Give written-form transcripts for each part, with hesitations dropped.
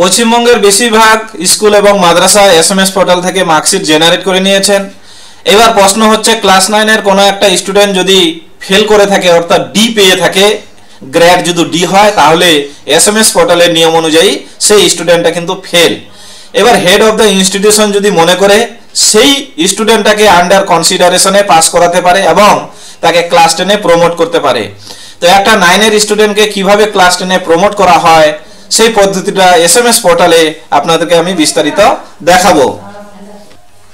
পশ্চিমবঙ্গের বেশিরভাগ স্কুল এবং মাদ্রাসা এসএমএস পোর্টাল থেকে মার্কশিট জেনারেট করে নিয়েছেন। এবার প্রশ্ন হচ্ছে ক্লাস 9 এর কোনো একটা স্টুডেন্ট যদি ফেল করে থাকে অর্থাৎ ডি পেয়ে থাকে, গ্রেড যদি ডি হয় তাহলে এসএমএস পোর্টালের নিয়ম অনুযায়ী সেই স্টুডেন্টটা কিন্তু ফেল। এবার হেড অফ দ্য ইনস্টিটিউশন যদি মনে করে সেই স্টুডেন্টটাকে আন্ডার কনসিডারেশনে পাস করাতে পারে এবং তাকে ক্লাস 10-এ প্রমোট করতে পারে। তো একটা 9 এর স্টুডেন্টকে কিভাবে ক্লাস 10-এ প্রমোট করা হয় সেই পদ্ধতিটা এসএমএস পোর্টালে আপনাদেরকে আমি বিস্তারিত দেখাবো।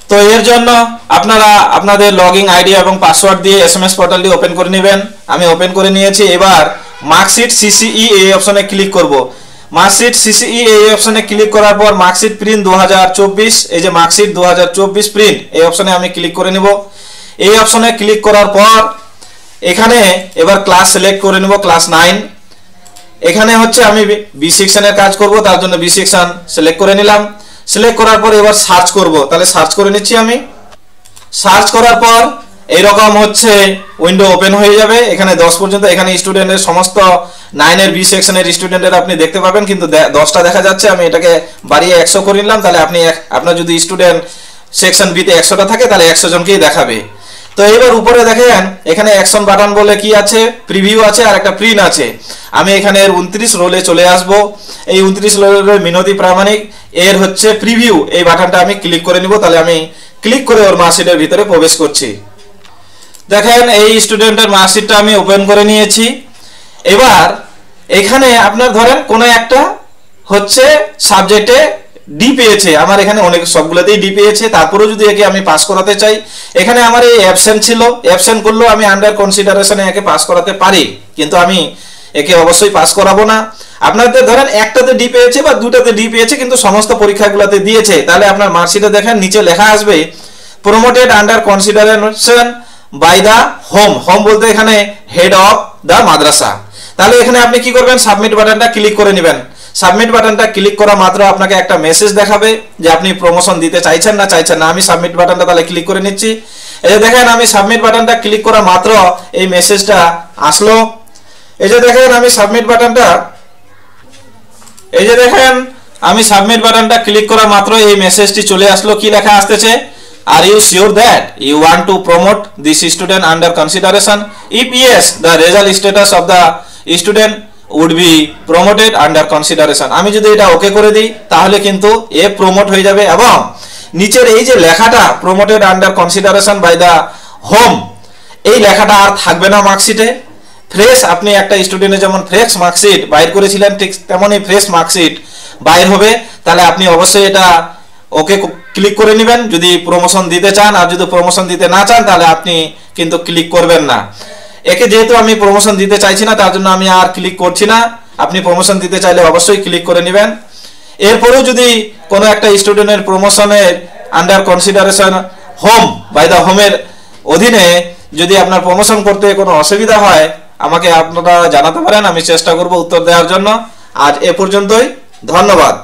তো এর জন্য আপনারা আপনাদের লগইন আইডি এবং পাসওয়ার্ড দিয়ে এসএমএস পোর্টালটি ওপেন করে নেবেন। আমি ওপেন করে নিয়েছি। এবার মার্কশিট সিসিই এই অপশনে ক্লিক করব। মার্কশিট সিসিই এই অপশনে ক্লিক করার পর মার্কশিট প্রিন্ট 2024, এই যে মার্কশিট 2024 প্রিন্ট এই অপশনে আমি ক্লিক করে নেব। এই অপশনে ক্লিক করার পর এখানে এবার ক্লাস সিলেক্ট করে নেব, ক্লাস 9। এখানে হচ্ছে আমি বি সেকশনের কাজ করব, তার জন্য বি সেকশন সিলেক্ট করে নিলাম। সিলেক্ট করার পর এবার সার্চ করব, তাহলে সার্চ করে নিচ্ছি আমি। সার্চ করার পর এইরকম হচ্ছে উইন্ডো ওপেন হয়ে যাবে। এখানে 10 পর্যন্ত এখানে স্টুডেন্টের সমস্ত 9 এর বি সেকশনের স্টুডেন্টের আপনি দেখতে পাবেন, কিন্তু 10টা দেখা যাচ্ছে। আমি এটাকে বাড়িয়ে 100 করে নিলাম। তাহলে আপনার যদি স্টুডেন্ট সেকশন বিতে 100টা থাকে তাহলে 100 জনকেই দেখাবে। তো এবার উপরে দেখেন এখানে অ্যাকশন বাটন বলে কি আছে, প্রিভিউ আছে আর একটা প্রিন্ট আছে। আমি এখানে 29 রোলে চলে আসব। এই 29 রোলের মিনতি প্রামাণিক এর হচ্ছে প্রিভিউ, এই বাটনটা আমি ক্লিক করে নিব। তাহলে আমি ক্লিক করে ওর মার্কশিটের ভিতরে প্রবেশ করছি। দেখেন এই স্টুডেন্টের মার্কশিটটা আমি ওপেন করে নিয়েছি। এবার এখানে আপনার ধরেন কোনো একটা হচ্ছে সাবজেক্টে ডি পেয়েছে, আমার এখানে অনেক সবগুলোতেই ডি পেয়েছে, তারপরেও যদি একে আমি পাস করাতে চাই, এখানে আমার এই অ্যাবসেন্ট ছিল, অ্যাবসেন্ট করলেও আমি আন্ডার কনসিডারেশনে একে পাস করাতে পারি, কিন্তু আমি একে অবশ্যই পাস করাবো না। আপনাদের ধরেন একটাতে ডি পেয়েছে বা দুটাতে ডি পেয়েছে কিন্তু সমস্ত পরীক্ষাগুলোতে দিয়েছে, তাহলে আপনার মার্কশিটে দেখেন নিচে লেখা আসবে promoted under consideration by the home. Home বলতে এখানে হেড অফ দা মাদ্রাসা। তাহলে এখানে আপনি কি করবেন, সাবমিট বাটনটা ক্লিক করে নেবেন। সাবমিট বাটনটা ক্লিক করা মাত্র আপনাকে একটা মেসেজ দেখাবে যে আপনি প্রমোশন দিতে চাইছেন না চাইছেন না। আমি সাবমিট বাটনটা তাহলে ক্লিক করে নিচ্ছি। এই যে দেখেন আমি সাবমিট বাটনটা ক্লিক করা মাত্র এই মেসেজটা আসলো। এই যে দেখেন আমি সাবমিট বাটনটা ক্লিক করা মাত্র এই মেসেজটি চলে আসলো। কি লেখা আসতেছে, are you sure that you want to promote this student under consideration? If yes, the result status of the student would be promoted under consideration। আমি যদি এটা ওকে করে দিই তাহলে কিন্তু এ প্রমোট হয়ে যাবে এবং নিচের এই যে লেখাটা promoted under consideration by the home, এই লেখাটা আর থাকবে না মার্কশিটে। ফ্রেশ আপনি একটা স্টুডেন্টের যেমন ফ্রেশ মার্কশিট বাইর করেছিলেন ঠিক তেমনই ফ্রেশ মার্কশিট বাইর হবে। তাহলে আপনি অবশ্যই এটা ওকে ক্লিক করে নেবেন যদি প্রমোশন দিতে চান, আর যদি প্রমোশন দিতে না চান তাহলে আপনি কিন্তু ক্লিক করবেন না। একে যেহেতু আমি প্রমোশন দিতে চাইছি না তার জন্য আমি আর ক্লিক করছি না। আপনি প্রমোশন দিতে চাইলে অবশ্যই ক্লিক করে নেবেন। এরপরেও যদি কোনো একটা স্টুডেন্টের প্রমোশনের under consideration home by the হোমের অধীনে যদি আপনার প্রমোশন করতে কোনো অসুবিধা হয় আমাকে আপনারা জানাতে পারেন, আমি চেষ্টা করব উত্তর দেওয়ার জন্য। আজ এ পর্যন্তই, ধন্যবাদ।